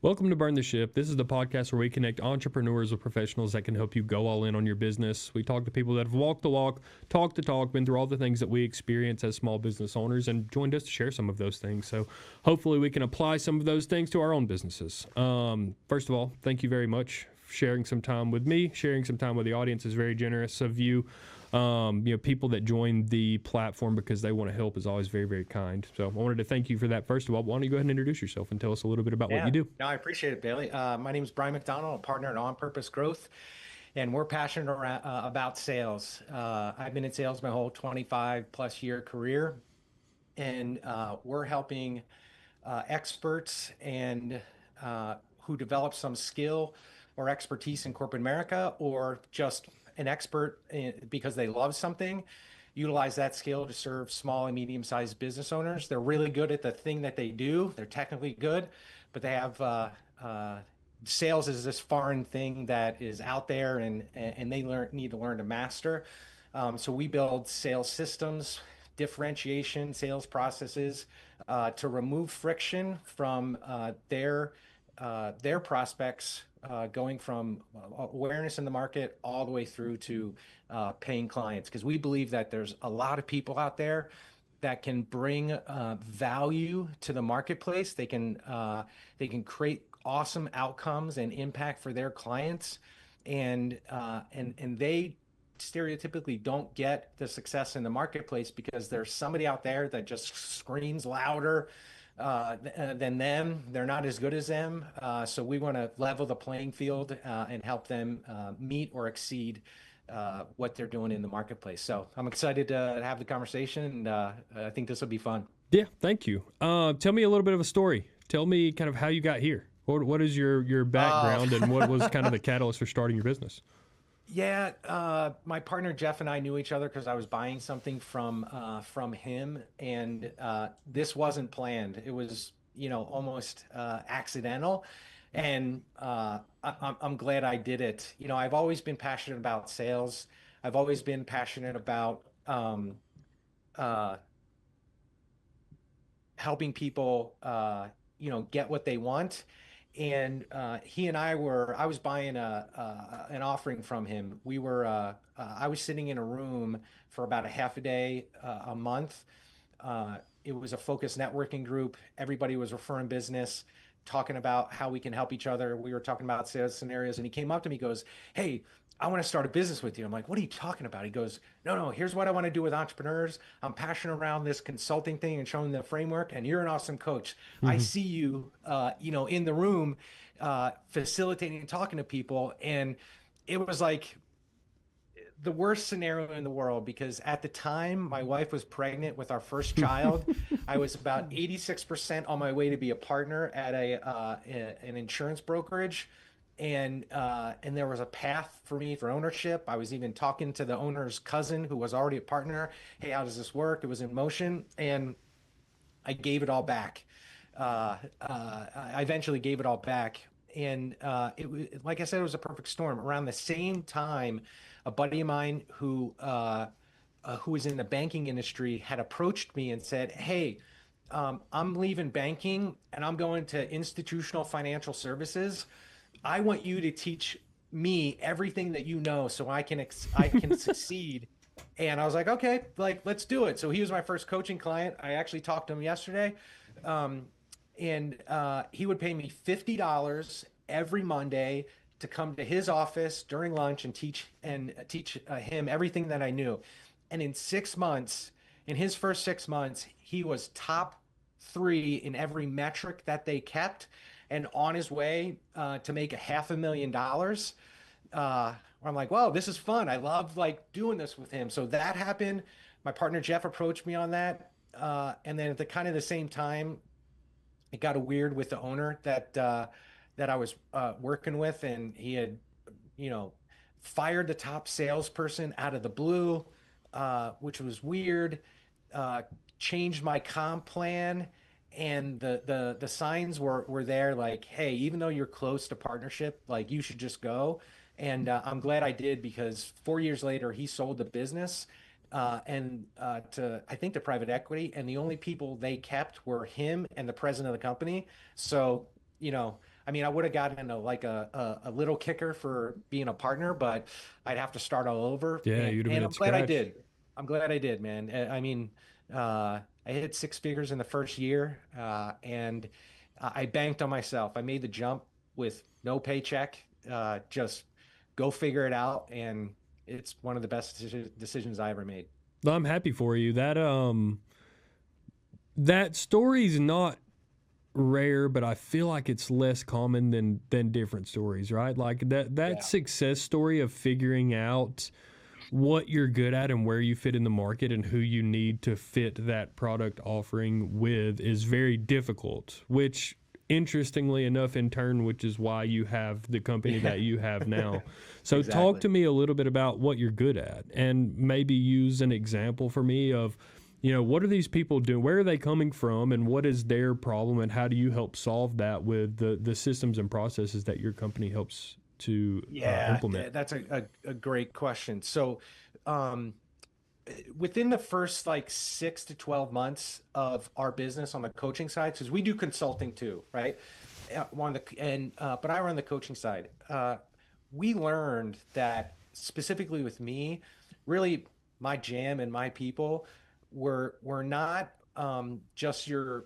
Welcome to Burn the Ship. This is the podcast where we connect entrepreneurs with professionals that can help you go all in on your business. We talk to people that have walked the walk, talked the talk, been through all the things that we experience as small business owners, and joined us to share some of those things. So hopefully we can apply some of those things to our own businesses. First of all, thank you very much for sharing some time with me. Sharing some time with the audience is very generous of you. People that join the platform because they want to help is always very, very kind. So I wanted to thank you for that. First of all, why don't you go ahead and introduce yourself and tell us a little bit about what you do? No, I appreciate it, Bailey. My name is Bryan McDonald, a partner at On Purpose Growth, and we're passionate about sales. I've been in sales my whole 25 plus year career, and we're helping experts and who develop some skill or expertise in corporate America, or just an expert because they love something, utilize that skill to serve small and medium-sized business owners. They're really good at the thing that they do. They're technically good, but they have sales is this foreign thing that is out there, and they need to learn to master. So we build sales systems, differentiation, sales processes to remove friction from their prospects, going from awareness in the market all the way through to paying clients. Because we believe that there's a lot of people out there that can bring value to the marketplace. They can create awesome outcomes and impact for their clients, and they stereotypically don't get the success in the marketplace because there's somebody out there that just screams louder than them. They're not as good as them. So we want to level the playing field and help them meet or exceed what they're doing in the marketplace. So I'm excited to have the conversation, and I think this will be fun. Yeah, thank you. Tell me a little bit of a story. Tell me kind of how you got here. What is your background and what was kind of the catalyst for starting your business? Yeah, my partner Jeff and I knew each other because I was buying something from him, and this wasn't planned. It was, almost accidental, and I'm glad I did it. I've always been passionate about sales. I've always been passionate about uh, helping people, get what they want. And he and I I was buying an offering from him. I was sitting in a room for about a half a day, a month. It was a focused networking group. Everybody was referring business, talking about how we can help each other. We were talking about sales scenarios, and he came up to me, goes, "Hey, I want to start a business with you." I'm like, "What are you talking about?" He goes, No, here's what I want to do with entrepreneurs. I'm passionate around this consulting thing and showing the framework, and you're an awesome coach. I Mm-hmm. see you, in the room, facilitating and talking to people." And it was like the worst scenario in the world, because at the time my wife was pregnant with our first child. I was about 86% on my way to be a partner at an insurance brokerage, and there was a path for me for ownership. I was even talking to the owner's cousin who was already a partner. Hey, how does this work? It was in motion, and I gave it all back. I eventually gave it all back, and it was, like I said, it was a perfect storm. Around the same time, a buddy of mine who was in the banking industry had approached me and said, "Hey, I'm leaving banking and I'm going to institutional financial services. I want you to teach me everything that you know so I can succeed." And I was like, "Okay, like let's do it." So he was my first coaching client. I actually talked to him yesterday. Um, and he would pay me $50 every Monday to come to his office during lunch and teach him everything that I knew. And in his first 6 months, he was top three in every metric that they kept, and on his way to make $500,000. I'm like, "Whoa, this is fun. I love like doing this with him." So that happened. My partner Jeff approached me on that, and then at the kind of the same time, it got weird with the owner that I was working with, and he had, you know, fired the top salesperson out of the blue, which was weird. Uh, Changed my comp plan, and the signs were there, like, "Hey, even though you're close to partnership, like you should just go." And I'm glad I did, because 4 years later he sold the business, and to, I think, to private equity, and the only people they kept were him and the president of the company. So, you know, I mean, I would have gotten a little kicker for being a partner, but I'd have to start all over. Yeah, And you'd have been and at I'm glad I scratch. did. I'm glad I did, man. I mean, I hit six figures in the first year, and I banked on myself. I made the jump with no paycheck. Just go figure it out, and it's one of the best decisions I ever made. No, I'm happy for you. That story's not rare, but I feel like it's less common than different stories, right? Like that Yeah. success story of figuring out what you're good at and where you fit in the market and who you need to fit that product offering with is very difficult, which interestingly enough in turn, which is why you have the company Yeah, that you have now. So talk exactly. to me a little bit about what you're good at and maybe use an example for me of, what are these people doing? Where are they coming from and what is their problem and how do you help solve that with the systems and processes that your company helps to Yeah, implement? that's a great question. So, um, within the first like 6 to 12 months of our business on the coaching side, because we do consulting too, right? But I run the coaching side. We learned that specifically with me, really my jam and my people were not just your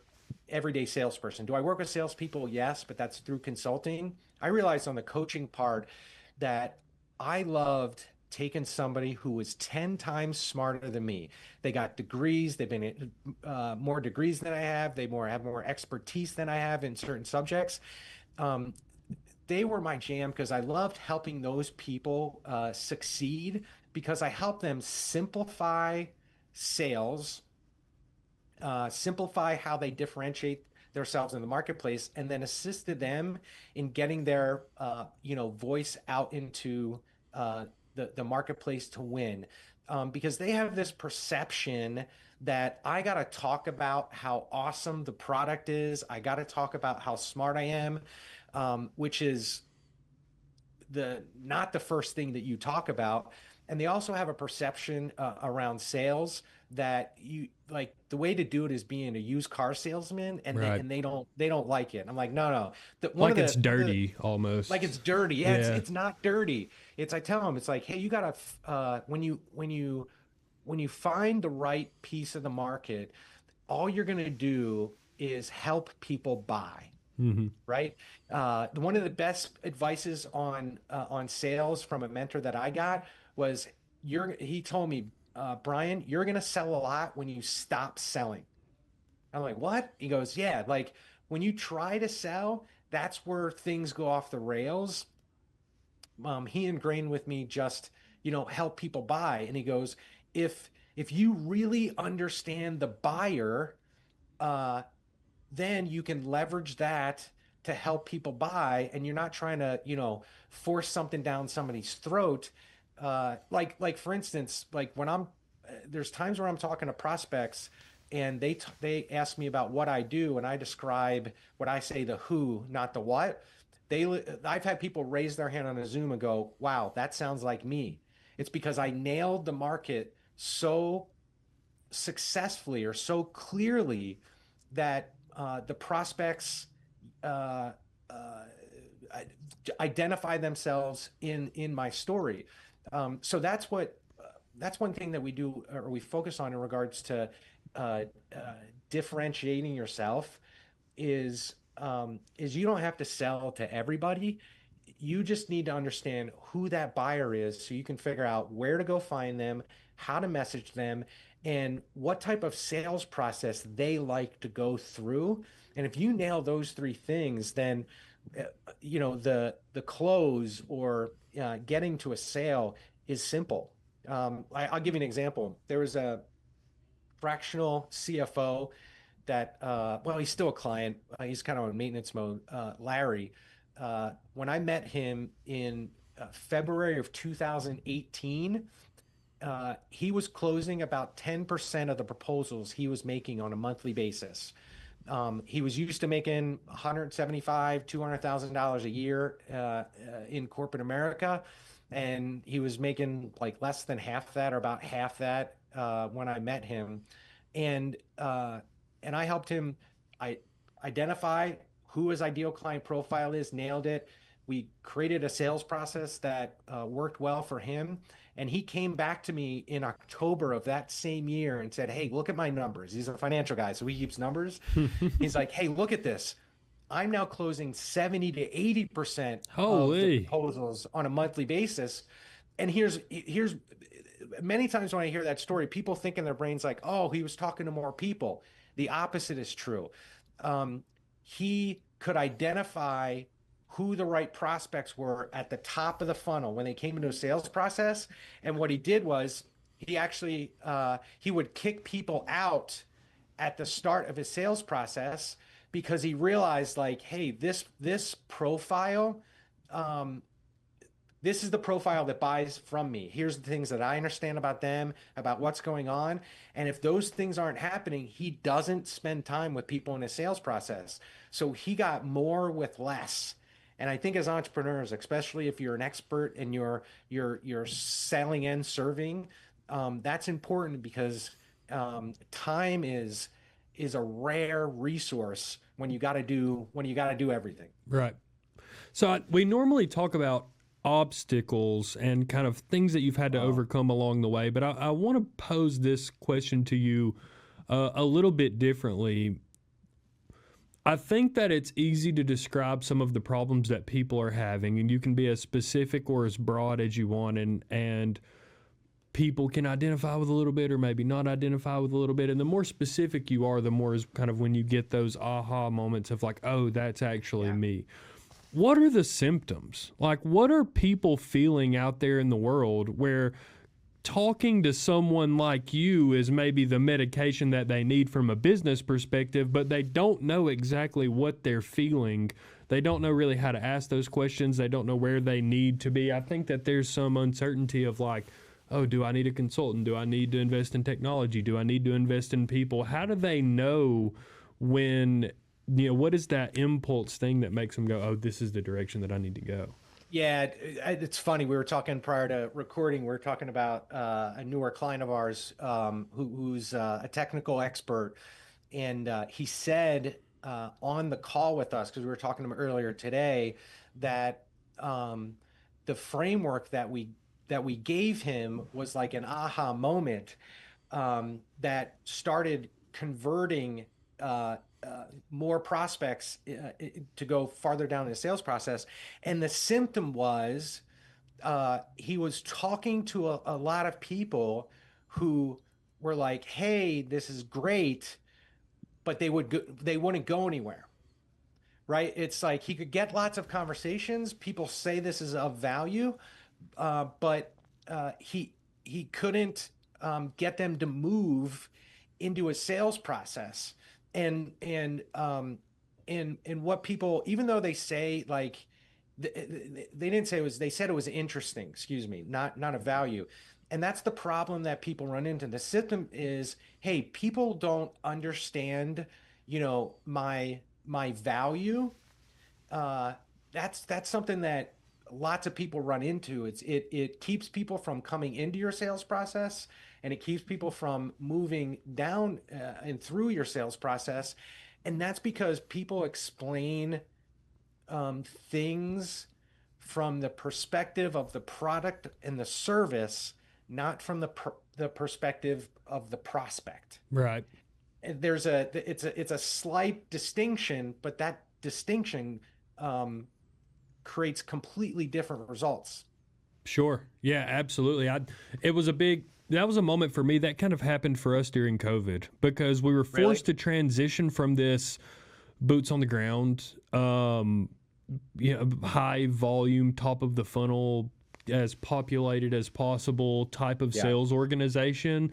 everyday salesperson. Do I work with salespeople? Yes, but that's through consulting. I realized on the coaching part that I loved taking somebody who was 10 times smarter than me. They got degrees, they've been more degrees than I have, have more expertise than I have in certain subjects. Um, they were my jam because I loved helping those people succeed because I helped them simplify sales, simplify how they differentiate themselves in the marketplace, and then assisted them in getting their voice out into the marketplace to win. Because they have this perception that I got to talk about how awesome the product is. I got to talk about how smart I am, which is the not the first thing that you talk about. And they also have a perception around sales that you like the way to do it is being a used car salesman, and Right. they don't like it. I'm like, no, no. One of Like it's the dirty like almost. it's dirty. Yeah, Yeah. it's not dirty. I tell them it's like, hey, you gotta when you find the right piece of the market, all you're gonna do is help people buy, Hmm. right? One of the best advices on sales from a mentor that I got was he told me, Brian, you're gonna sell a lot when you stop selling. I'm like, what? He goes, yeah, like when you try to sell, that's where things go off the rails. He ingrained with me just, help people buy. And he goes, if you really understand the buyer, uh, then you can leverage that to help people buy, and you're not trying to force something down somebody's throat. Like for instance, like when there's times where I'm talking to prospects and they ask me about what I do and I describe what I say, the who, not the what. I've had people raise their hand on a Zoom and go, wow, that sounds like me. It's because I nailed the market so successfully or so clearly that the prospects uh, uh, identify themselves in my story. So that's one thing that we do or we focus on in regards to uh, uh, differentiating yourself is you don't have to sell to everybody. You just need to understand who that buyer is so you can figure out where to go find them, how to message them, and what type of sales process they like to go through. And if you nail those three things, then uh, the close or getting to a sale is simple. I'll give you an example. There was a fractional CFO that well, he's still a client. He's kind of on maintenance mode. Larry, when I met him in February of 2018, he was closing about 10% of the proposals he was making on a monthly basis. He was used to making 175, $200,000 a year in corporate America, and he was making like less than half that or about half that when I met him, and uh, and I helped him I identify who his ideal client profile is, nailed it. We created a sales process that worked well for him. And he came back to me in October of that same year and said, "Hey, look at my numbers." He's a financial guy, so he keeps numbers. He's like, "Hey, look at this. I'm now closing 70 to 80% of the Holy. proposals on a monthly basis." And here's many times when I hear that story, people think in their brains like, "Oh, he was talking to more people." The opposite is true. He could identify who the right prospects were at the top of the funnel when they came into a sales process. And what he did was he actually he would kick people out at the start of his sales process because he realized like, hey, this profile, this is the profile that buys from me. Here's the things that I understand about them, about what's going on. And if those things aren't happening, he doesn't spend time with people in his sales process. So he got more with less. And I think as entrepreneurs, especially if you're an expert and you're selling and serving, that's important because time is a rare resource when you got to do everything. Right. So we normally talk about obstacles and kind of things that you've had to overcome along the way, but I want to pose this question to you a little bit differently. I think that it's easy to describe some of the problems that people are having, and you can be as specific or as broad as you want, and people can identify with a little bit or maybe not identify with a little bit. And the more specific you are, the more is kind of when you get those aha moments of like, oh, that's actually me. What are the symptoms? Like, what are people feeling out there in the world where talking to someone like you is maybe the medication that they need from a business perspective, but they don't know exactly what they're feeling. They don't know really how to ask those questions. They don't know where they need to be. I think that there's some uncertainty of like, oh, do I need a consultant? Do I need to invest in technology? Do I need to invest in people? How do they know when, what is that impulse thing that makes them go, oh, this is the direction that I need to go? Yeah, it's funny. We were talking prior to recording. We were talking about a newer client of ours who's a technical expert, and he said on the call with us, because we were talking to him earlier today, that the framework that we gave him was like an aha moment that started converting more prospects to go farther down in the sales process. And the symptom was he was talking to a lot of people who were like, hey, this is great, but they wouldn't go anywhere. Right? It's like he could get lots of conversations. People say this is of value, but he couldn't get them to move into a sales process. And what people, even though they say like, they didn't say it was, they said it was interesting, excuse me, not a value. And that's the problem that people run into. The system is, hey, people don't understand, my value. That's something that lots of people run into. It keeps people from coming into your sales process, and it keeps people from moving down and through your sales process. And that's because people explain things from the perspective of the product and the service, not from the perspective of the prospect. Right. And it's a slight distinction, but that distinction creates completely different results. Sure. Yeah, absolutely. That was a moment for me that kind of happened for us during COVID because we were forced to transition from this boots on the ground, high volume, top of the funnel, as populated as possible type of sales organization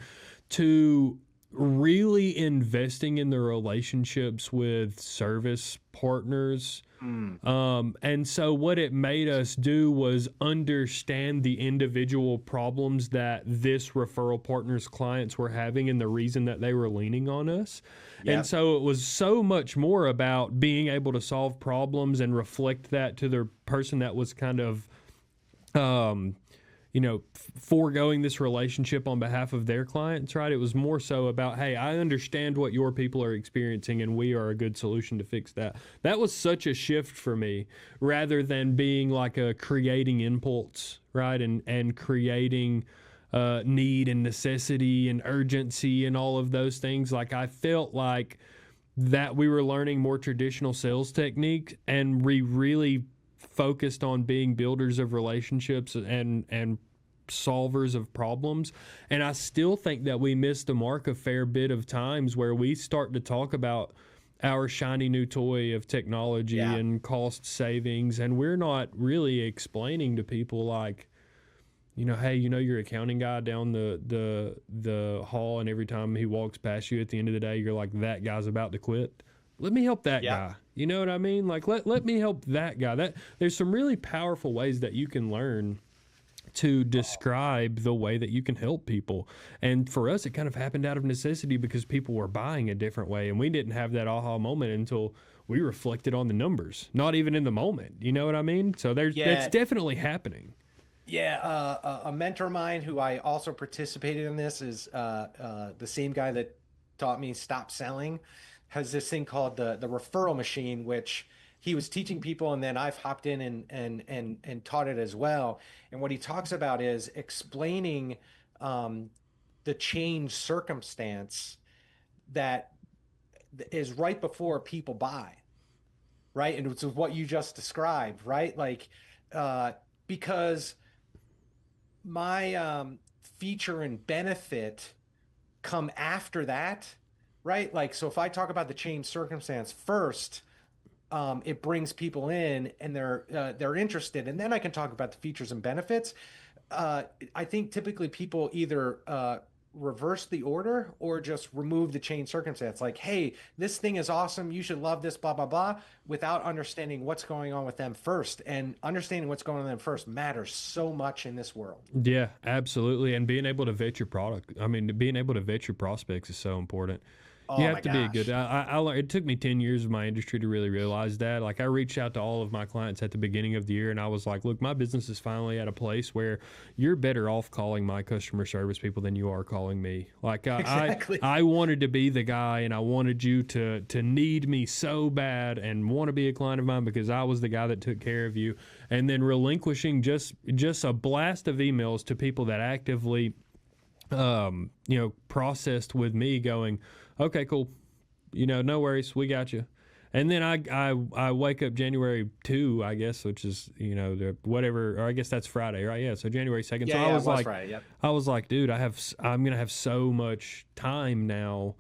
to really investing in the relationships with service partners. And so what it made us do was understand the individual problems that this referral partner's clients were having and the reason that they were leaning on us. Yeah. And so it was so much more about being able to solve problems and reflect that to the person that was kind of, foregoing this relationship on behalf of their clients, right? It was more so about, hey, I understand what your people are experiencing and we are a good solution to fix that. That was such a shift for me, rather than being like a creating impulse, right? And creating need and necessity and urgency and all of those things. Like, I felt like that we were learning more traditional sales techniques, and we really focused on being builders of relationships and solvers of problems. And I still think that we missed the mark a fair bit of times where we start to talk about our shiny new toy of technology Yeah. and cost savings, and we're not really explaining to people like, hey, your accounting guy down the hall, and every time he walks past you at the end of the day, you're like, that guy's about to quit. Let me help that Yeah. guy. You know what I mean? Like, let me help that guy. There's some really powerful ways that you can learn to describe the way that you can help people. And for us, it kind of happened out of necessity because people were buying a different way, and we didn't have that aha moment until we reflected on the numbers, not even in the moment. You know what I mean? So that's Yeah. definitely happening. Yeah, a mentor of mine who I also participated in this is the same guy that taught me stop selling, has this thing called the referral machine, which he was teaching people, and then I've hopped in and taught it as well. And what he talks about is explaining the change circumstance that is right before people buy, right? And it's what you just described, right? Like, uh, because my feature and benefit come after that, right? Like, so if I talk about the change circumstance first, it brings people in and they're interested, and then I can talk about the features and benefits. I think typically people either reverse the order or just remove the change circumstance. Like, hey, this thing is awesome. You should love this, blah, blah, blah, without understanding what's going on with them first. And understanding what's going on with them first matters so much in this world. Yeah, absolutely. And being able to vet your product. I mean, being able to vet your prospects is so important. You Oh have my to be a good. gosh. I learned, it took me 10 years of my industry to really realize that. Like, I reached out to all of my clients at the beginning of the year, and I was like, look, my business is finally at a place where you're better off calling my customer service people than you are calling me. Like, Exactly. I wanted to be the guy, and I wanted you to need me so bad and want to be a client of mine because I was the guy that took care of you. And then relinquishing just a blast of emails to people that actively processed with me, going, okay, cool, no worries, we got you. And then I wake up January 2, I guess, which is, the whatever, or I guess that's Friday, right? Yeah, so January 2nd. Yeah, So yeah, I it was was like, Friday. Yep. dude, I'm going to have so much time now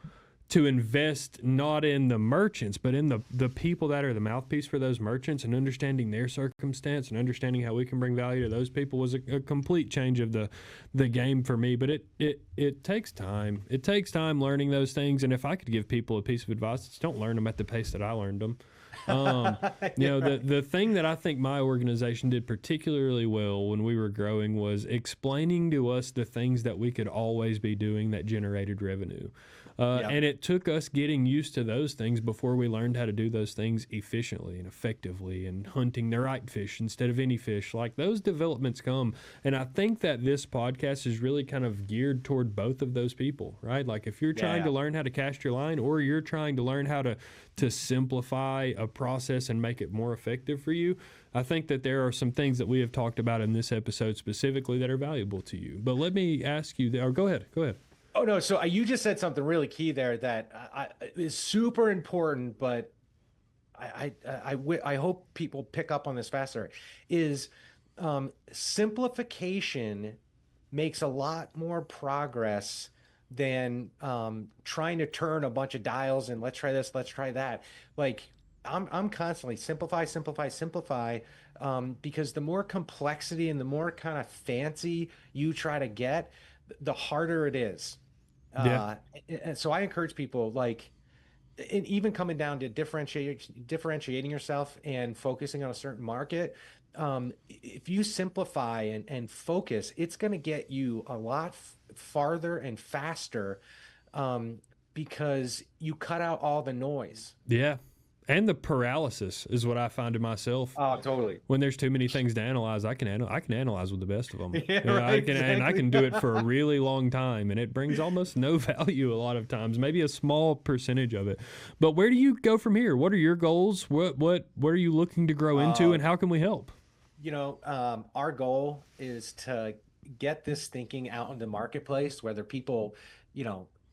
to invest not in the merchants, but in the people that are the mouthpiece for those merchants, and understanding their circumstance and understanding how we can bring value to those people was a complete change of the game for me. But it takes time. It takes time learning those things. And if I could give people a piece of advice, it's don't learn them at the pace that I learned them. The thing that I think my organization did particularly well when we were growing was explaining to us the things that we could always be doing that generated revenue. And it took us getting used to those things before we learned how to do those things efficiently and effectively, and hunting the right fish instead of any fish. Like, those developments come. And I think that this podcast is really kind of geared toward both of those people, right? Like, if you're trying to learn how to cast your line, or you're trying to learn how to simplify a process and make it more effective for you, I think that there are some things that we have talked about in this episode specifically that are valuable to you. But let me ask you, or go ahead. Oh no, so you just said something really key there that is super important, but I hope people pick up on this faster. Is simplification makes a lot more progress than trying to turn a bunch of dials and let's try this, let's try that. Like, I'm constantly simplify, simplify, simplify, because the more complexity and the more kind of fancy you try to get, the harder it is. Yeah. And so I encourage people, like, and even coming down to differentiating yourself and focusing on a certain market. If you simplify and focus, it's going to get you a lot farther and faster, because you cut out all the noise. Yeah. And the paralysis is what I find in myself. Oh, totally. When there's too many things to analyze, I can analyze with the best of them. Yeah, right, exactly. And I can do it for a really long time, and it brings almost no value a lot of times, maybe a small percentage of it. But where do you go from here? What are your goals? What are you looking to grow into, and how can we help? Our goal is to get this thinking out in the marketplace, whether people,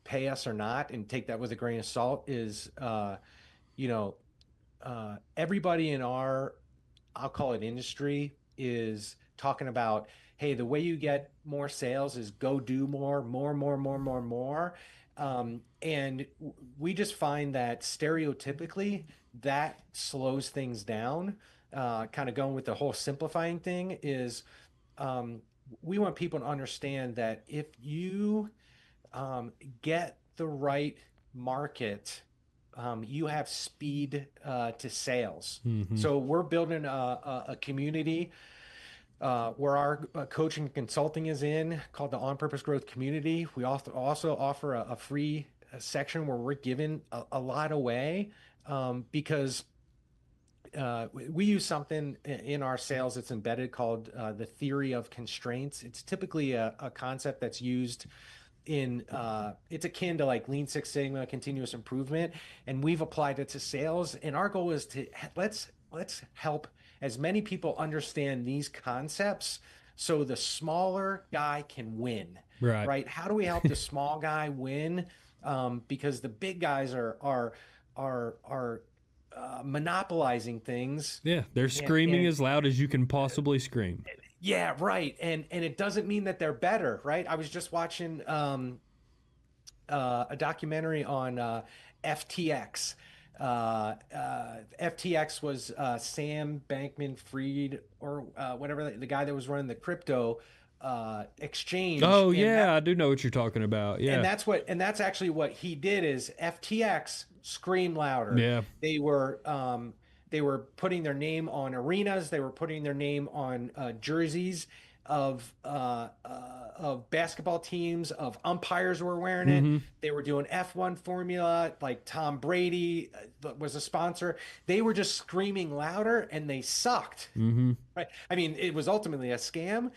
pay us or not, and take that with a grain of salt. Is everybody in our, I'll call it industry, is talking about, hey, the way you get more sales is go do more. And we just find that stereotypically that slows things down. Kind of going with the whole simplifying thing is, we want people to understand that if you get the right market, you have speed to sales. So we're building a community where our coaching and consulting is in, called the On Purpose Growth Community. We also offer a free section where we're giving a lot away, because we use something in our sales that's embedded called the theory of constraints. It's typically a concept that's used in it's akin to like Lean Six Sigma, continuous improvement, and we've applied it to sales. And our goal is to let's help as many people understand these concepts so the smaller guy can win. Right? How do we help the small guy win? Because the big guys are monopolizing things. Yeah, they're screaming as loud as you can possibly scream. Yeah, right. And it doesn't mean that they're better, right? I was just watching a documentary on FTX. FTX was Sam Bankman-Fried, or whatever, the guy that was running the crypto exchange. Oh, yeah, I do know what you're talking about. Yeah. And that's actually what he did. Is FTX scream louder. Yeah. They were putting their name on arenas. They were putting their name on jerseys of basketball teams, of umpires were wearing it. They were doing F1 formula, like Tom Brady was a sponsor. They were just screaming louder, and they sucked. Right? I mean, it was ultimately a scam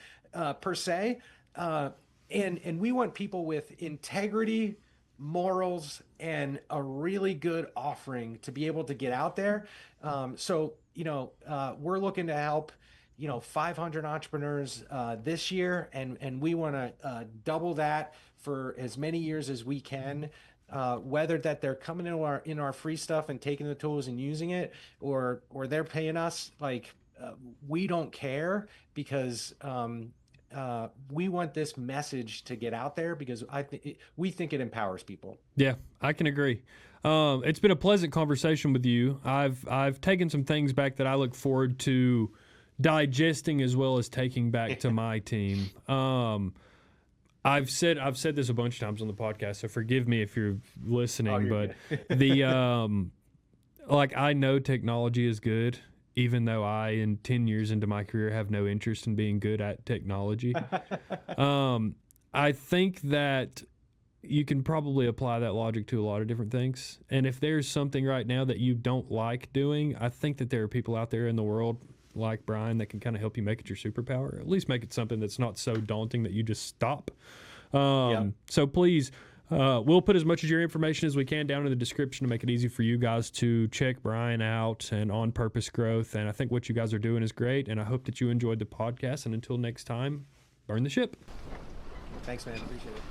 per se. And we want people with integrity, morals, and a really good offering to be able to get out there. So we're looking to help 500 entrepreneurs this year, and we want to double that for as many years as we can. Whether that they're coming in our free stuff and taking the tools and using it, or they're paying us, like, we don't care, because we want this message to get out there, because we think it empowers people. Yeah, I can agree. It's been a pleasant conversation with you. I've taken some things back that I look forward to digesting, as well as taking back to my team. I've said this a bunch of times on the podcast, so forgive me if you're listening, but I know technology is good, even though I, in 10 years into my career, have no interest in being good at technology. I think that you can probably apply that logic to a lot of different things. And if there's something right now that you don't like doing, I think that there are people out there in the world like Bryan that can kind of help you make it your superpower, or at least make it something that's not so daunting that you just stop. So please, we'll put as much of your information as we can down in the description to make it easy for you guys to check Bryan out and On Purpose Growth. And I think what you guys are doing is great, and I hope that you enjoyed the podcast. And until next time, burn the ship. Thanks, man. Appreciate it.